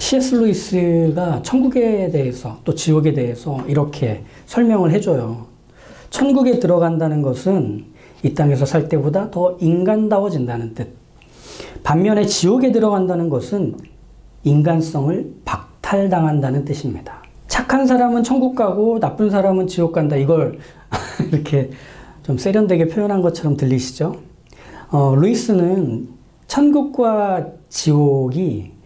C.S. 루이스가 천국에 대해서 또 지옥에 대해서 이렇게 설명을 해줘요. 천국에 들어간다는 것은 이 땅에서 살 때보다 더 인간다워진다는 뜻. 반면에 지옥에 들어간다는 것은 인간성을 박탈당한다는 뜻입니다. 착한 사람은 천국 가고 나쁜 사람은 지옥 간다. 이걸 이렇게 좀 세련되게 표현한 것처럼 들리시죠? 루이스는 천국과 지옥이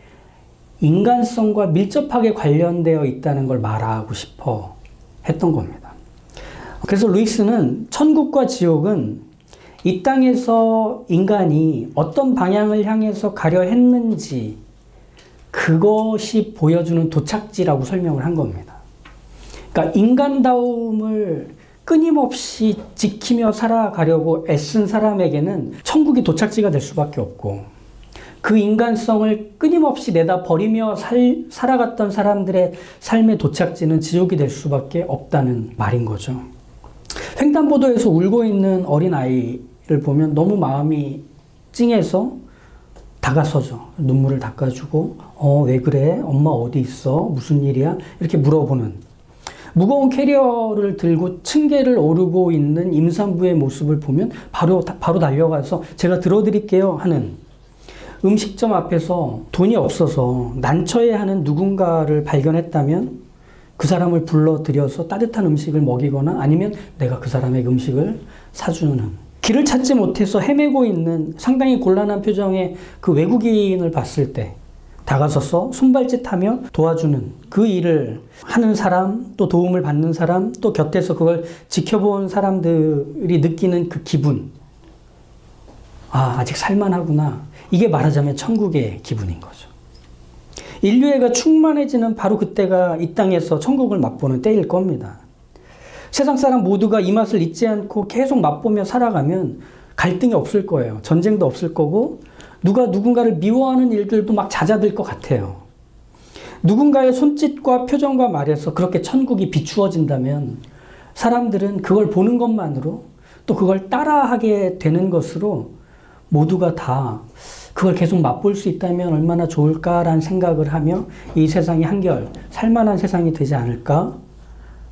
인간성과 밀접하게 관련되어 있다는 걸 말하고 싶어 했던 겁니다. 그래서 루이스는 천국과 지옥은 이 땅에서 인간이 어떤 방향을 향해서 가려 했는지 그것이 보여주는 도착지라고 설명을 한 겁니다. 그러니까 인간다움을 끊임없이 지키며 살아가려고 애쓴 사람에게는 천국이 도착지가 될 수밖에 없고, 그 인간성을 끊임없이 내다 버리며 살아갔던 사람들의 삶의 도착지는 지옥이 될 수밖에 없다는 말인 거죠. 횡단보도에서 울고 있는 어린아이를 보면 너무 마음이 찡해서 다가서죠. 눈물을 닦아주고 왜 그래? 엄마 어디 있어? 무슨 일이야? 이렇게 물어보는, 무거운 캐리어를 들고 층계를 오르고 있는 임산부의 모습을 보면 바로 달려가서 제가 들어드릴게요 하는, 음식점 앞에서 돈이 없어서 난처해하는 누군가를 발견했다면 그 사람을 불러들여서 따뜻한 음식을 먹이거나 아니면 내가 그 사람에게 음식을 사주는, 길을 찾지 못해서 헤매고 있는 상당히 곤란한 표정의 그 외국인을 봤을 때 다가서서 손발짓하며 도와주는 그 일을 하는 사람, 또 도움을 받는 사람, 또 곁에서 그걸 지켜본 사람들이 느끼는 그 기분, 아직 살만하구나. 이게 말하자면 천국의 기분인 거죠. 인류애가 충만해지는 바로 그때가 이 땅에서 천국을 맛보는 때일 겁니다. 세상 사람 모두가 이 맛을 잊지 않고 계속 맛보며 살아가면 갈등이 없을 거예요. 전쟁도 없을 거고, 누가 누군가를 미워하는 일들도 막 잦아들 것 같아요. 누군가의 손짓과 표정과 말에서 그렇게 천국이 비추어진다면 사람들은 그걸 보는 것만으로, 또 그걸 따라하게 되는 것으로 모두가 다 그걸 계속 맛볼 수 있다면 얼마나 좋을까라는 생각을 하며 이 세상이 한결 살만한 세상이 되지 않을까?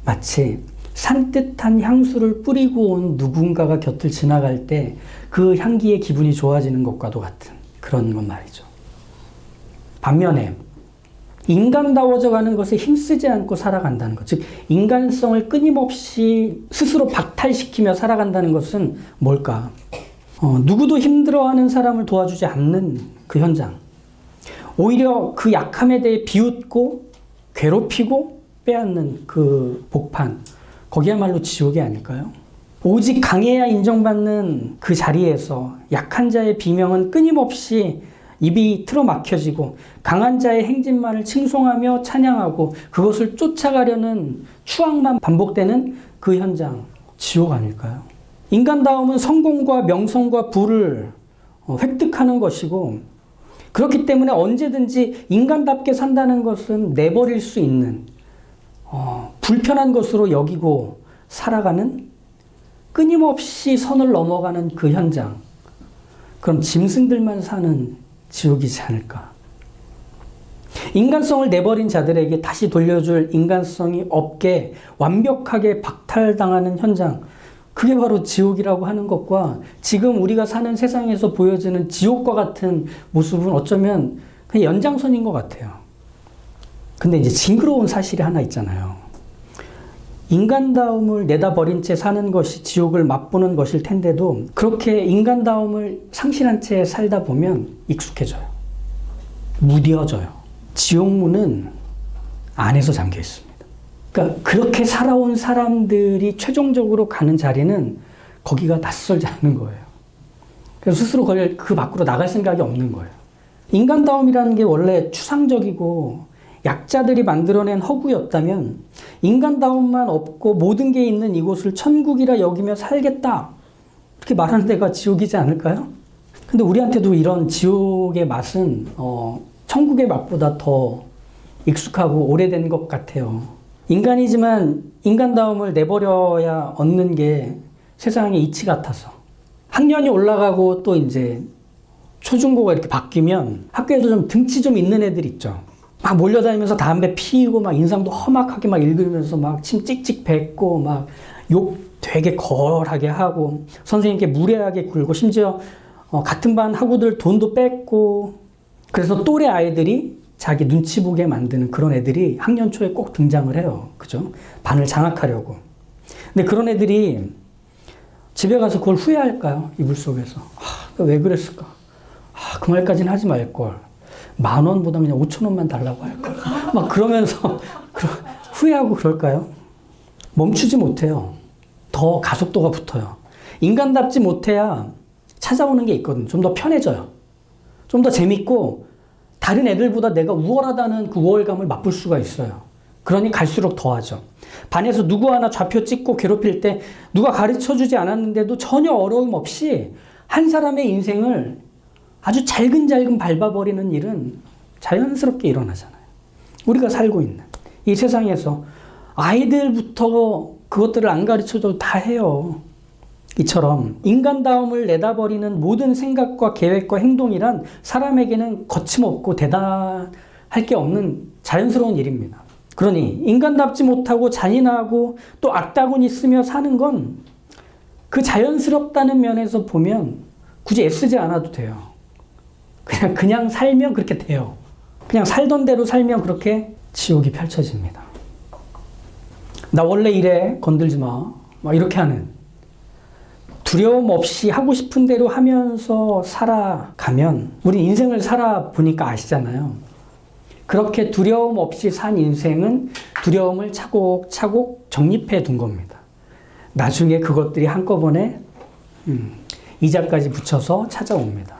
마치 산뜻한 향수를 뿌리고 온 누군가가 곁을 지나갈 때 그 향기의 기분이 좋아지는 것과도 같은 그런 것 말이죠. 반면에 인간다워져 가는 것에 힘쓰지 않고 살아간다는 것, 즉 인간성을 끊임없이 스스로 박탈시키며 살아간다는 것은 뭘까? 누구도 힘들어하는 사람을 도와주지 않는 그 현장, 오히려 그 약함에 대해 비웃고 괴롭히고 빼앗는 그 복판, 거기야말로 지옥이 아닐까요? 오직 강해야 인정받는 그 자리에서 약한 자의 비명은 끊임없이 입이 틀어막혀지고 강한 자의 행진만을 칭송하며 찬양하고 그것을 쫓아가려는 추악만 반복되는 그 현장, 지옥 아닐까요? 인간다움은 성공과 명성과 부를 획득하는 것이고, 그렇기 때문에 언제든지 인간답게 산다는 것은 내버릴 수 있는 불편한 것으로 여기고 살아가는, 끊임없이 선을 넘어가는 그 현장, 그럼 짐승들만 사는 지옥이지 않을까? 인간성을 내버린 자들에게 다시 돌려줄 인간성이 없게 완벽하게 박탈당하는 현장, 그게 바로 지옥이라고 하는 것과 지금 우리가 사는 세상에서 보여지는 지옥과 같은 모습은 어쩌면 그냥 연장선인 것 같아요. 근데 이제 징그러운 사실이 하나 있잖아요. 인간다움을 내다버린 채 사는 것이 지옥을 맛보는 것일 텐데도 그렇게 인간다움을 상실한 채 살다 보면 익숙해져요. 무뎌져요. 지옥문은 안에서 잠겨 있습니다. 그러니까 그렇게 살아온 사람들이 최종적으로 가는 자리는 거기가 낯설지 않은 거예요. 그래서 스스로 그 밖으로 나갈 생각이 없는 거예요. 인간다움이라는 게 원래 추상적이고 약자들이 만들어낸 허구였다면 인간다움만 없고 모든 게 있는 이곳을 천국이라 여기며 살겠다, 이렇게 말하는 데가 지옥이지 않을까요? 근데 우리한테도 이런 지옥의 맛은 천국의 맛보다 더 익숙하고 오래된 것 같아요. 인간이지만 인간다움을 내버려야 얻는 게 세상의 이치 같아서, 학년이 올라가고 또 이제 초중고가 이렇게 바뀌면 학교에도 좀 등치 좀 있는 애들 있죠. 막 몰려다니면서 담배 피우고 막 인상도 험악하게 막 읽으면서 막 침 찍찍 뱉고 막 욕 되게 거하게 하고 선생님께 무례하게 굴고 심지어 같은 반 학우들 돈도 뺏고 그래서 또래 아이들이 자기 눈치 보게 만드는 그런 애들이 학년 초에 꼭 등장을 해요. 그죠? 반을 장악하려고. 근데 그런 애들이 집에 가서 그걸 후회할까요? 이불 속에서. 왜 그랬을까? 그 말까지는 하지 말걸. 10,000원보다 그냥 5,000원만 달라고 할걸. 막 그러면서 후회하고 그럴까요? 멈추지 못해요. 더 가속도가 붙어요. 인간답지 못해야 찾아오는 게 있거든. 좀 더 편해져요. 좀 더 재밌고 다른 애들보다 내가 우월하다는 그 우월감을 맛볼 수가 있어요. 그러니 갈수록 더하죠. 반에서 누구 하나 좌표 찍고 괴롭힐 때 누가 가르쳐주지 않았는데도 전혀 어려움 없이 한 사람의 인생을 아주 잘근잘근 밟아버리는 일은 자연스럽게 일어나잖아요. 우리가 살고 있는 이 세상에서 아이들부터 그것들을 안 가르쳐줘도 다 해요. 이처럼 인간다움을 내다버리는 모든 생각과 계획과 행동이란 사람에게는 거침없고 대단할 게 없는 자연스러운 일입니다. 그러니 인간답지 못하고 잔인하고 또 악다군 있으며 사는 건 그 자연스럽다는 면에서 보면 굳이 애쓰지 않아도 돼요. 그냥 살면 그렇게 돼요. 그냥 살던 대로 살면 그렇게 지옥이 펼쳐집니다. 나 원래 이래 건들지 마. 막 이렇게 하는 두려움 없이 하고 싶은 대로 하면서 살아가면 우리 인생을 살아보니까 아시잖아요. 그렇게 두려움 없이 산 인생은 두려움을 차곡차곡 정립해 둔 겁니다. 나중에 그것들이 한꺼번에 이자까지 붙여서 찾아옵니다.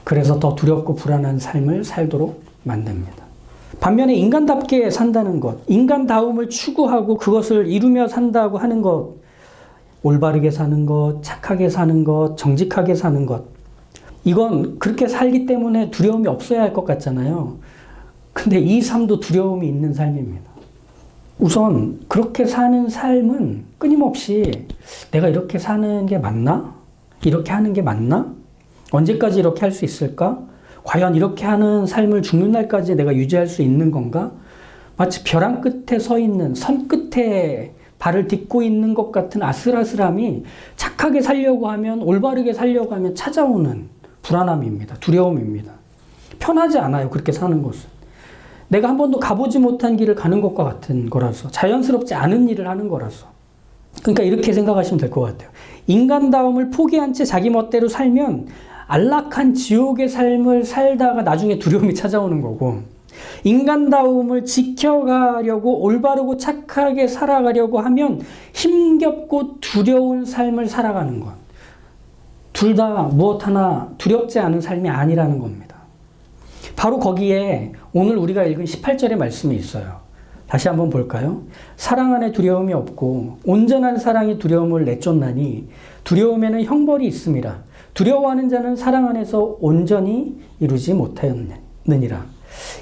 그래서 더 두렵고 불안한 삶을 살도록 만듭니다. 반면에 인간답게 산다는 것, 인간다움을 추구하고 그것을 이루며 산다고 하는 것, 올바르게 사는 것, 착하게 사는 것, 정직하게 사는 것, 이건 그렇게 살기 때문에 두려움이 없어야 할 것 같잖아요. 근데 이 삶도 두려움이 있는 삶입니다. 우선 그렇게 사는 삶은 끊임없이 내가 이렇게 사는 게 맞나? 이렇게 하는 게 맞나? 언제까지 이렇게 할 수 있을까? 과연 이렇게 하는 삶을 죽는 날까지 내가 유지할 수 있는 건가? 마치 벼랑 끝에 서 있는 선 끝에 발을 딛고 있는 것 같은 아슬아슬함이 착하게 살려고 하면, 올바르게 살려고 하면 찾아오는 불안함입니다. 두려움입니다. 편하지 않아요. 그렇게 사는 것은. 내가 한 번도 가보지 못한 길을 가는 것과 같은 거라서, 자연스럽지 않은 일을 하는 거라서. 그러니까 이렇게 생각하시면 될 것 같아요. 인간다움을 포기한 채 자기 멋대로 살면 안락한 지옥의 삶을 살다가 나중에 두려움이 찾아오는 거고, 인간다움을 지켜가려고 올바르고 착하게 살아가려고 하면 힘겹고 두려운 삶을 살아가는 것. 둘 다 무엇 하나 두렵지 않은 삶이 아니라는 겁니다. 바로 거기에 오늘 우리가 읽은 18절의 말씀이 있어요. 다시 한번 볼까요? 사랑 안에 두려움이 없고 온전한 사랑이 두려움을 내쫓나니 두려움에는 형벌이 있음이라. 두려워하는 자는 사랑 안에서 온전히 이루지 못하였느니라.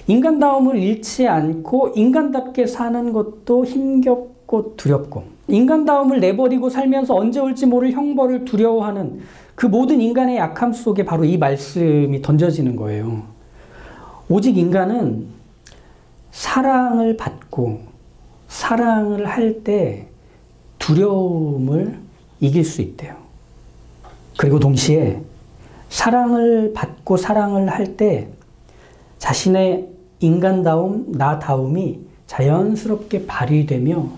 인간다움을 잃지 않고 인간답게 사는 것도 힘겹고 두렵고, 인간다움을 내버리고 살면서 언제 올지 모를 형벌을 두려워하는 그 모든 인간의 약함 속에 바로 이 말씀이 던져지는 거예요. 오직 인간은 사랑을 받고 사랑을 할 때 두려움을 이길 수 있대요. 그리고 동시에 사랑을 받고 사랑을 할 때 자신의 인간다움, 나다움이 자연스럽게 발휘되며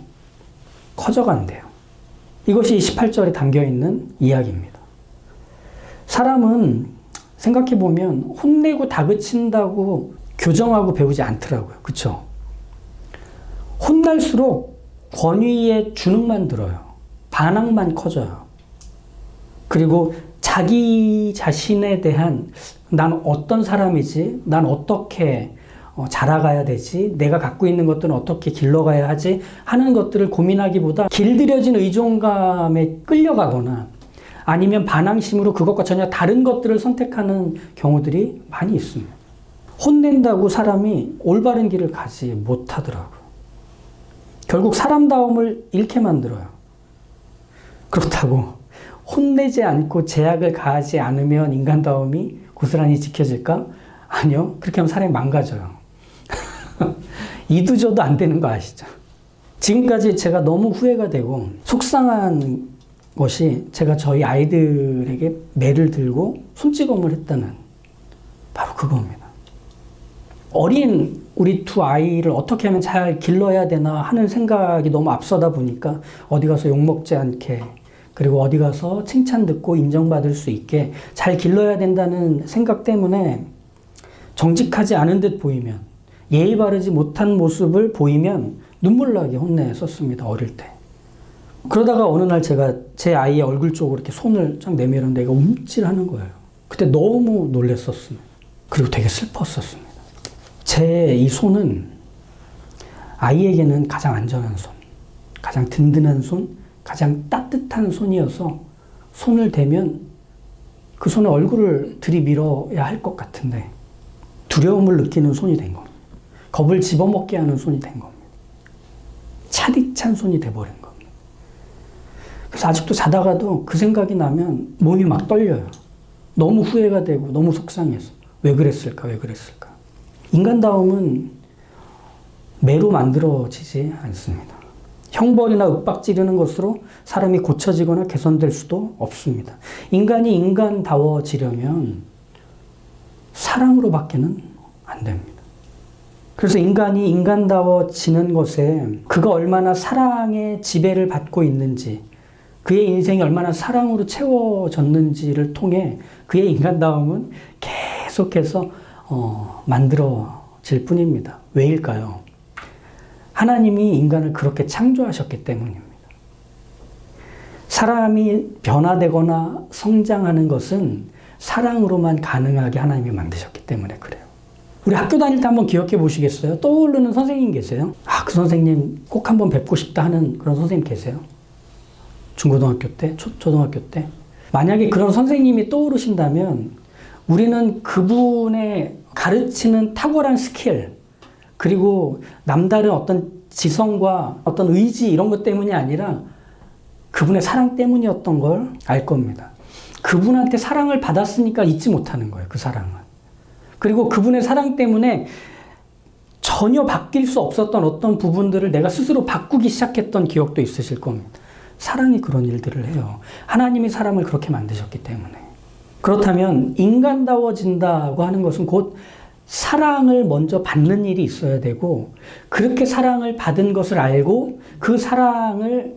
커져간대요. 이것이 18절에 담겨있는 이야기입니다. 사람은 생각해보면 혼내고 다그친다고 교정하고 배우지 않더라고요. 그쵸? 혼날수록 권위의 주눅만 들어요. 반항만 커져요. 그리고 자기 자신에 대한 난 어떤 사람이지? 난 어떻게 자라가야 되지? 내가 갖고 있는 것들은 어떻게 길러가야 하지? 하는 것들을 고민하기보다 길들여진 의존감에 끌려가거나 아니면 반항심으로 그것과 전혀 다른 것들을 선택하는 경우들이 많이 있습니다. 혼낸다고 사람이 올바른 길을 가지 못하더라고요. 결국 사람다움을 잃게 만들어요. 그렇다고 혼내지 않고 제약을 가하지 않으면 인간다움이 고스란히 지켜질까? 아니요. 그렇게 하면 사람이 망가져요. 이도저도 안 되는 거 아시죠? 지금까지 제가 너무 후회가 되고 속상한 것이 제가 저희 아이들에게 매를 들고 손찌검을 했다는 바로 그겁니다. 어린 우리 두 아이를 어떻게 하면 잘 길러야 되나 하는 생각이 너무 앞서다 보니까 어디 가서 욕먹지 않게, 그리고 어디 가서 칭찬 듣고 인정받을 수 있게 잘 길러야 된다는 생각 때문에 정직하지 않은 듯 보이면, 예의 바르지 못한 모습을 보이면 눈물 나게 혼냈었습니다, 어릴 때. 그러다가 어느 날 제가 제 아이의 얼굴 쪽으로 이렇게 손을 쫙 내밀었는데 얘가 움찔하는 거예요. 그때 너무 놀랬었습니다. 그리고 되게 슬펐었습니다. 제 이 손은 아이에게는 가장 안전한 손, 가장 든든한 손, 가장 따뜻한 손이어서 손을 대면 그 손에 얼굴을 들이밀어야 할 것 같은데 두려움을 느끼는 손이 된 겁니다. 겁을 집어먹게 하는 손이 된 겁니다. 차디찬 손이 돼버린 겁니다. 그래서 아직도 자다가도 그 생각이 나면 몸이 막 떨려요. 너무 후회가 되고 너무 속상해서 왜 그랬을까, 왜 그랬을까. 인간다움은 매로 만들어지지 않습니다. 형벌이나 윽박 지르는 것으로 사람이 고쳐지거나 개선될 수도 없습니다. 인간이 인간다워지려면 사랑으로밖에는 안 됩니다. 그래서 인간이 인간다워지는 것에 그가 얼마나 사랑의 지배를 받고 있는지, 그의 인생이 얼마나 사랑으로 채워졌는지를 통해 그의 인간다움은 계속해서 만들어질 뿐입니다. 왜일까요? 하나님이 인간을 그렇게 창조하셨기 때문입니다. 사람이 변화되거나 성장하는 것은 사랑으로만 가능하게 하나님이 만드셨기 때문에 그래요. 우리 학교 다닐 때 한번 기억해 보시겠어요? 떠오르는 선생님 계세요? 그 선생님 꼭 한번 뵙고 싶다 하는 그런 선생님 계세요? 중고등학교 때? 초등학교 때? 만약에 그런 선생님이 떠오르신다면 우리는 그분의 가르치는 탁월한 스킬, 그리고 남다른 어떤 지성과 어떤 의지 이런 것 때문이 아니라 그분의 사랑 때문이었던 걸 알 겁니다. 그분한테 사랑을 받았으니까 잊지 못하는 거예요, 그 사랑은. 그리고 그분의 사랑 때문에 전혀 바뀔 수 없었던 어떤 부분들을 내가 스스로 바꾸기 시작했던 기억도 있으실 겁니다. 사랑이 그런 일들을 해요. 하나님이 사람을 그렇게 만드셨기 때문에. 그렇다면 인간다워진다고 하는 것은 곧 사랑을 먼저 받는 일이 있어야 되고, 그렇게 사랑을 받은 것을 알고 그 사랑을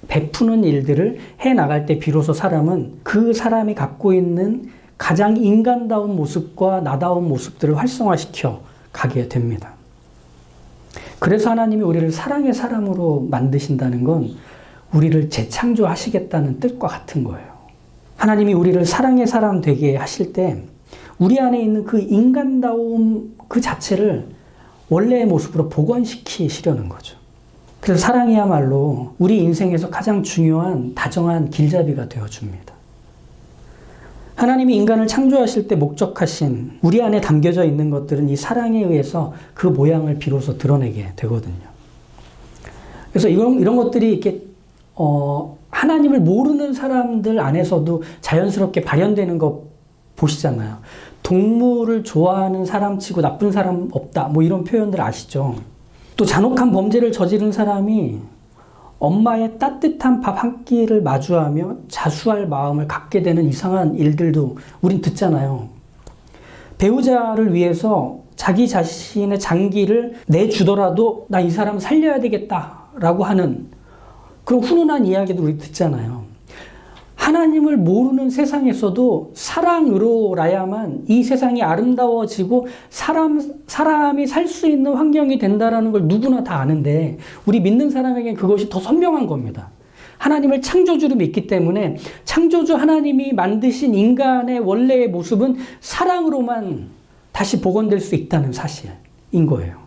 베푸는 일들을 해나갈 때 비로소 사람은 그 사람이 갖고 있는 가장 인간다운 모습과 나다운 모습들을 활성화시켜 가게 됩니다. 그래서 하나님이 우리를 사랑의 사람으로 만드신다는 건 우리를 재창조하시겠다는 뜻과 같은 거예요. 하나님이 우리를 사랑의 사람 되게 하실 때 우리 안에 있는 그 인간다움 그 자체를 원래의 모습으로 복원시키시려는 거죠. 그래서 사랑이야말로 우리 인생에서 가장 중요한 다정한 길잡이가 되어줍니다. 하나님이 인간을 창조하실 때 목적하신 우리 안에 담겨져 있는 것들은 이 사랑에 의해서 그 모양을 비로소 드러내게 되거든요. 그래서 이런 것들이 이렇게 하나님을 모르는 사람들 안에서도 자연스럽게 발현되는 거 보시잖아요. 동물을 좋아하는 사람치고 나쁜 사람 없다, 뭐 이런 표현들 아시죠? 또 잔혹한 범죄를 저지른 사람이 엄마의 따뜻한 밥 한 끼를 마주하며 자수할 마음을 갖게 되는 이상한 일들도 우린 듣잖아요. 배우자를 위해서 자기 자신의 장기를 내주더라도 나 이 사람 살려야 되겠다라고 하는 그런 훈훈한 이야기도 우리 듣잖아요. 하나님을 모르는 세상에서도 사랑으로라야만 이 세상이 아름다워지고 사람이 살 수 있는 환경이 된다는 걸 누구나 다 아는데 우리 믿는 사람에게는 그것이 더 선명한 겁니다. 하나님을 창조주로 믿기 때문에 창조주 하나님이 만드신 인간의 원래의 모습은 사랑으로만 다시 복원될 수 있다는 사실인 거예요.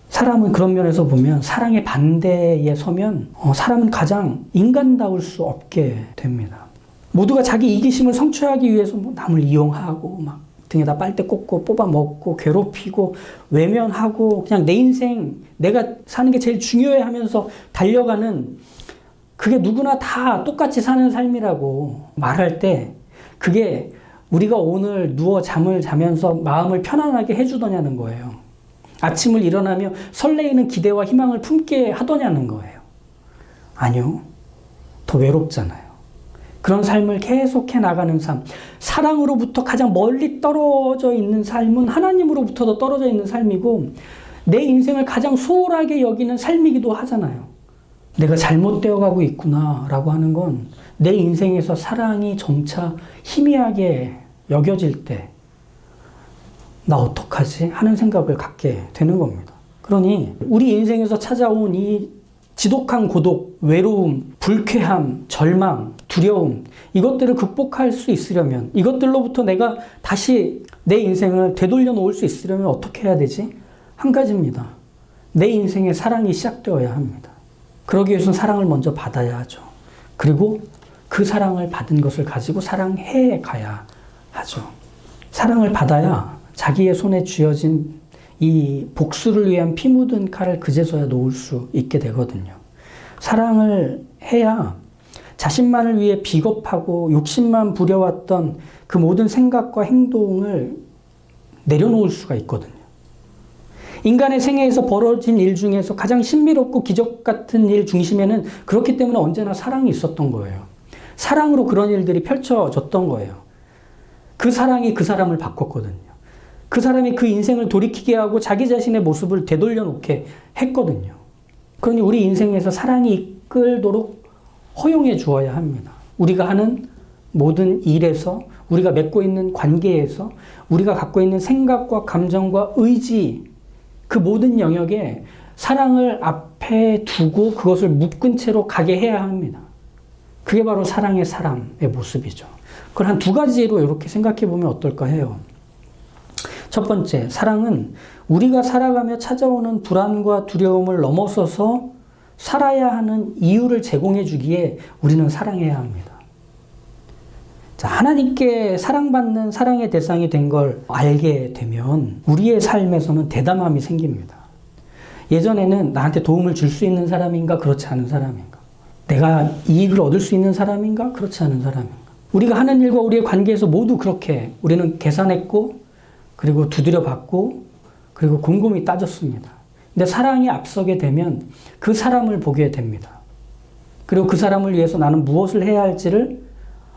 사람은 그런 면에서 보면 사랑의 반대에 서면 사람은 가장 인간다울 수 없게 됩니다. 모두가 자기 이기심을 성취하기 위해서 뭐 남을 이용하고 막 등에다 빨대 꽂고 뽑아 먹고 괴롭히고 외면하고 그냥 내 인생 내가 사는 게 제일 중요해 하면서 달려가는, 그게 누구나 다 똑같이 사는 삶이라고 말할 때 그게 우리가 오늘 누워 잠을 자면서 마음을 편안하게 해주더냐는 거예요. 아침을 일어나며 설레이는 기대와 희망을 품게 하더냐는 거예요. 아니요. 더 외롭잖아요. 그런 삶을 계속해 나가는 삶, 사랑으로부터 가장 멀리 떨어져 있는 삶은 하나님으로부터도 떨어져 있는 삶이고 내 인생을 가장 소홀하게 여기는 삶이기도 하잖아요. 내가 잘못되어 가고 있구나 라고 하는 건 내 인생에서 사랑이 점차 희미하게 여겨질 때 나 어떡하지? 하는 생각을 갖게 되는 겁니다. 그러니 우리 인생에서 찾아온 이 지독한 고독, 외로움, 불쾌함, 절망, 두려움 이것들을 극복할 수 있으려면 이것들로부터 내가 다시 내 인생을 되돌려 놓을 수 있으려면 어떻게 해야 되지? 한 가지입니다. 내 인생에 사랑이 시작되어야 합니다. 그러기 위해서는 사랑을 먼저 받아야 하죠. 그리고 그 사랑을 받은 것을 가지고 사랑해 가야 하죠. 사랑을 받아야 자기의 손에 쥐어진 이 복수를 위한 피 묻은 칼을 그제서야 놓을 수 있게 되거든요. 사랑을 해야 자신만을 위해 비겁하고 욕심만 부려왔던 그 모든 생각과 행동을 내려놓을 수가 있거든요. 인간의 생애에서 벌어진 일 중에서 가장 신비롭고 기적 같은 일 중심에는 그렇기 때문에 언제나 사랑이 있었던 거예요. 사랑으로 그런 일들이 펼쳐졌던 거예요. 그 사랑이 그 사람을 바꿨거든요. 그 사람이 그 인생을 돌이키게 하고 자기 자신의 모습을 되돌려 놓게 했거든요. 그러니 우리 인생에서 사랑이 이끌도록 허용해 주어야 합니다. 우리가 하는 모든 일에서, 우리가 맺고 있는 관계에서, 우리가 갖고 있는 생각과 감정과 의지, 그 모든 영역에 사랑을 앞에 두고 그것을 묶은 채로 가게 해야 합니다. 그게 바로 사랑의 사람의 모습이죠. 그걸 한 두 가지로 이렇게 생각해 보면 어떨까 해요. 첫 번째, 사랑은 우리가 살아가며 찾아오는 불안과 두려움을 넘어서서 살아야 하는 이유를 제공해 주기에 우리는 사랑해야 합니다. 자, 하나님께 사랑받는 사랑의 대상이 된 걸 알게 되면 우리의 삶에서는 대담함이 생깁니다. 예전에는 나한테 도움을 줄 수 있는 사람인가 그렇지 않은 사람인가, 내가 이익을 얻을 수 있는 사람인가 그렇지 않은 사람인가, 우리가 하는 일과 우리의 관계에서 모두 그렇게 우리는 계산했고 그리고 두드려 받고 그리고 곰곰이 따졌습니다. 근데 사랑이 앞서게 되면 그 사람을 보게 됩니다. 그리고 그 사람을 위해서 나는 무엇을 해야 할지를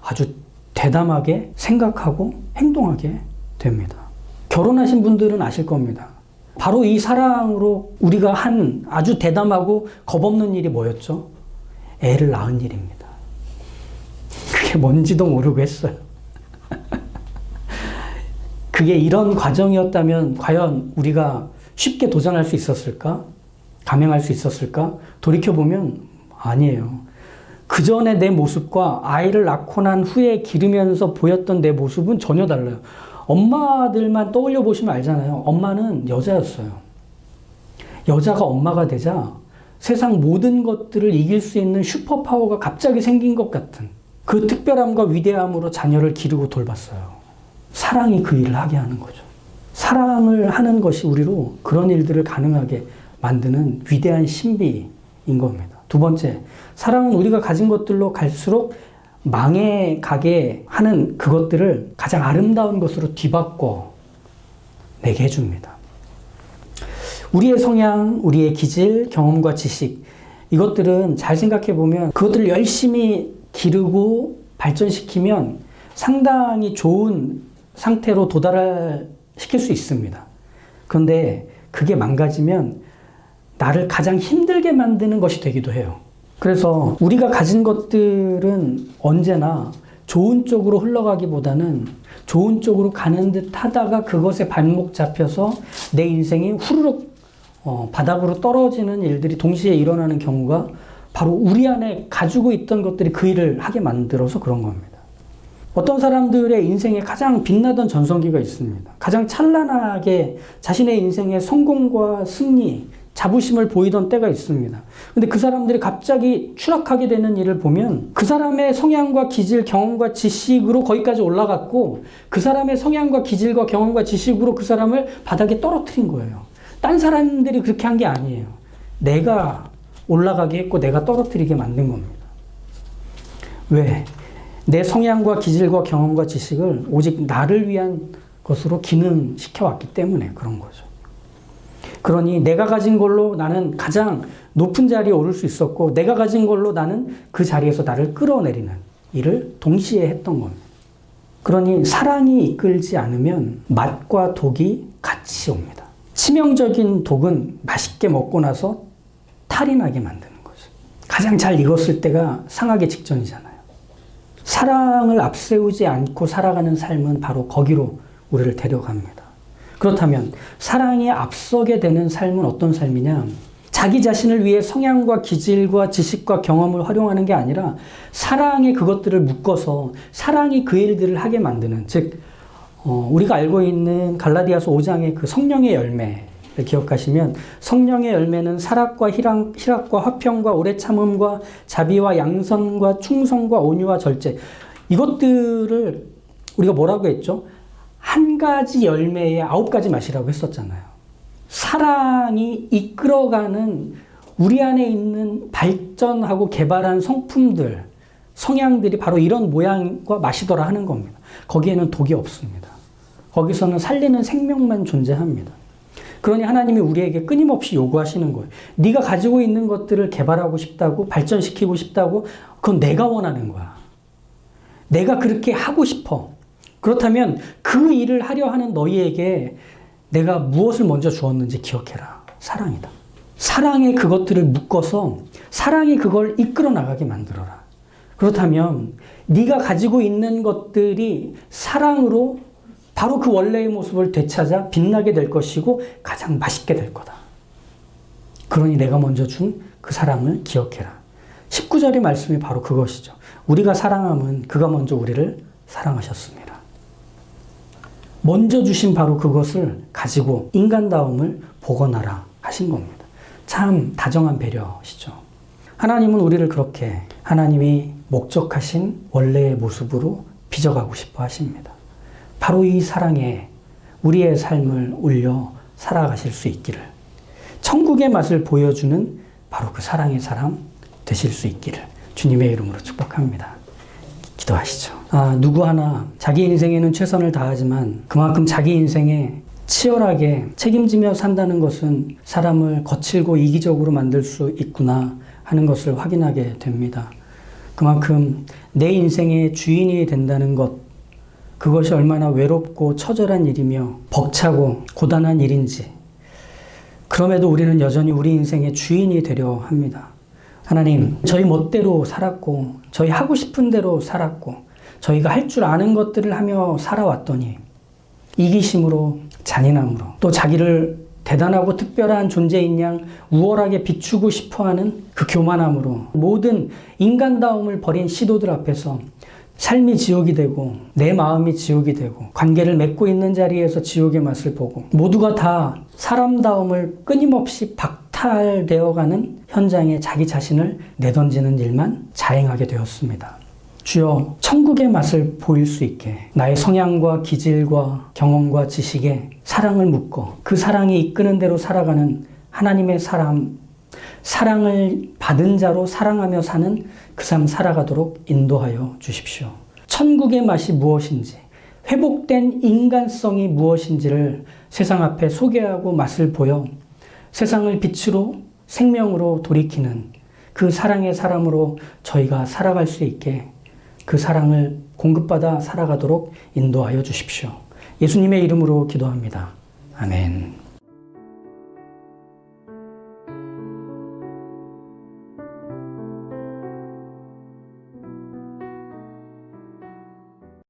아주 대담하게 생각하고 행동하게 됩니다. 결혼하신 분들은 아실 겁니다. 바로 이 사랑으로 우리가 한 아주 대담하고 겁없는 일이 뭐였죠? 애를 낳은 일입니다. 그게 뭔지도 모르고 했어요. 그게 이런 과정이었다면 과연 우리가 쉽게 도전할 수 있었을까? 감행할 수 있었을까? 돌이켜보면 아니에요. 그 전에 내 모습과 아이를 낳고 난 후에 기르면서 보였던 내 모습은 전혀 달라요. 엄마들만 떠올려 보시면 알잖아요. 엄마는 여자였어요. 여자가 엄마가 되자 세상 모든 것들을 이길 수 있는 슈퍼파워가 갑자기 생긴 것 같은 그 특별함과 위대함으로 자녀를 기르고 돌봤어요. 사랑이 그 일을 하게 하는 거죠. 사랑을 하는 것이 우리로 그런 일들을 가능하게 만드는 위대한 신비인 겁니다. 두 번째, 사랑은 우리가 가진 것들로 갈수록 망해가게 하는 그것들을 가장 아름다운 것으로 뒤바꿔 내게 해줍니다. 우리의 성향, 우리의 기질, 경험과 지식, 이것들은 잘 생각해 보면 그것들을 열심히 기르고 발전시키면 상당히 좋은 상태로 도달시킬 수 있습니다. 그런데 그게 망가지면 나를 가장 힘들게 만드는 것이 되기도 해요. 그래서 우리가 가진 것들은 언제나 좋은 쪽으로 흘러가기보다는 좋은 쪽으로 가는 듯 하다가 그것에 발목 잡혀서 내 인생이 후루룩 바닥으로 떨어지는 일들이 동시에 일어나는 경우가 바로 우리 안에 가지고 있던 것들이 그 일을 하게 만들어서 그런 겁니다. 어떤 사람들의 인생에 가장 빛나던 전성기가 있습니다. 가장 찬란하게 자신의 인생의 성공과 승리, 자부심을 보이던 때가 있습니다. 근데 그 사람들이 갑자기 추락하게 되는 일을 보면 그 사람의 성향과 기질, 경험과 지식으로 거기까지 올라갔고 그 사람의 성향과 기질과 경험과 지식으로 그 사람을 바닥에 떨어뜨린 거예요. 딴 사람들이 그렇게 한 게 아니에요. 내가 올라가게 했고 내가 떨어뜨리게 만든 겁니다. 왜? 내 성향과 기질과 경험과 지식을 오직 나를 위한 것으로 기능시켜 왔기 때문에 그런 거죠. 그러니 내가 가진 걸로 나는 가장 높은 자리에 오를 수 있었고 내가 가진 걸로 나는 그 자리에서 나를 끌어내리는 일을 동시에 했던 겁니다. 그러니 사랑이 이끌지 않으면 맛과 독이 같이 옵니다. 치명적인 독은 맛있게 먹고 나서 탈이 나게 만드는 거죠. 가장 잘 익었을 때가 상하기 직전이잖아요. 사랑을 앞세우지 않고 살아가는 삶은 바로 거기로 우리를 데려갑니다. 그렇다면 사랑이 앞서게 되는 삶은 어떤 삶이냐? 자기 자신을 위해 성향과 기질과 지식과 경험을 활용하는 게 아니라 사랑의 그것들을 묶어서 사랑이 그 일들을 하게 만드는, 즉 우리가 알고 있는 갈라디아서 5장의 그 성령의 열매를 기억하시면 성령의 열매는 사랑과 희락과 화평과 오래 참음과 자비와 양선과 충성과 온유와 절제, 이것들을 우리가 뭐라고 했죠? 한 가지 열매에 9가지 맛이라고 했었잖아요. 사랑이 이끌어가는 우리 안에 있는 발전하고 개발한 성품들, 성향들이 바로 이런 모양과 맛이더라 하는 겁니다. 거기에는 독이 없습니다. 거기서는 살리는 생명만 존재합니다. 그러니 하나님이 우리에게 끊임없이 요구하시는 거예요. 네가 가지고 있는 것들을 개발하고 싶다고, 발전시키고 싶다고, 그건 내가 원하는 거야. 내가 그렇게 하고 싶어. 그렇다면 그 일을 하려 하는 너희에게 내가 무엇을 먼저 주었는지 기억해라. 사랑이다. 사랑에 그것들을 묶어서 사랑이 그걸 이끌어 나가게 만들어라. 그렇다면 네가 가지고 있는 것들이 사랑으로 바로 그 원래의 모습을 되찾아 빛나게 될 것이고 가장 맛있게 될 거다. 그러니 내가 먼저 준 그 사랑을 기억해라. 19절의 말씀이 바로 그것이죠. 우리가 사랑함은 그가 먼저 우리를 사랑하셨습니다. 먼저 주신 바로 그것을 가지고 인간다움을 복원하라 하신 겁니다. 참 다정한 배려시죠. 하나님은 우리를 그렇게 하나님이 목적하신 원래의 모습으로 빚어가고 싶어 하십니다. 바로 이 사랑에 우리의 삶을 올려 살아가실 수 있기를, 천국의 맛을 보여주는 바로 그 사랑의 사람 되실 수 있기를 주님의 이름으로 축복합니다. 기도하시죠. 누구 하나 자기 인생에는 최선을 다하지만 그만큼 자기 인생에 치열하게 책임지며 산다는 것은 사람을 거칠고 이기적으로 만들 수 있구나 하는 것을 확인하게 됩니다. 그만큼 내 인생의 주인이 된다는 것, 그것이 얼마나 외롭고 처절한 일이며 벅차고 고단한 일인지, 그럼에도 우리는 여전히 우리 인생의 주인이 되려 합니다. 하나님, 저희 멋대로 살았고 저희 하고 싶은 대로 살았고 저희가 할 줄 아는 것들을 하며 살아왔더니 이기심으로, 잔인함으로, 또 자기를 대단하고 특별한 존재인 양 우월하게 비추고 싶어하는 그 교만함으로 모든 인간다움을 버린 시도들 앞에서 삶이 지옥이 되고 내 마음이 지옥이 되고 관계를 맺고 있는 자리에서 지옥의 맛을 보고 모두가 다 사람다움을 끊임없이 박탈되어가는 현장에 자기 자신을 내던지는 일만 자행하게 되었습니다. 주여, 천국의 맛을 보일 수 있게 나의 성향과 기질과 경험과 지식에 사랑을 묶어 그 사랑이 이끄는 대로 살아가는 하나님의 사람, 사랑을 받은 자로 사랑하며 사는 그 삶 살아가도록 인도하여 주십시오. 천국의 맛이 무엇인지, 회복된 인간성이 무엇인지를 세상 앞에 소개하고 맛을 보여 세상을 빛으로 생명으로 돌이키는 그 사랑의 사람으로 저희가 살아갈 수 있게 그 사랑을 공급받아 살아가도록 인도하여 주십시오. 예수님의 이름으로 기도합니다. 아멘.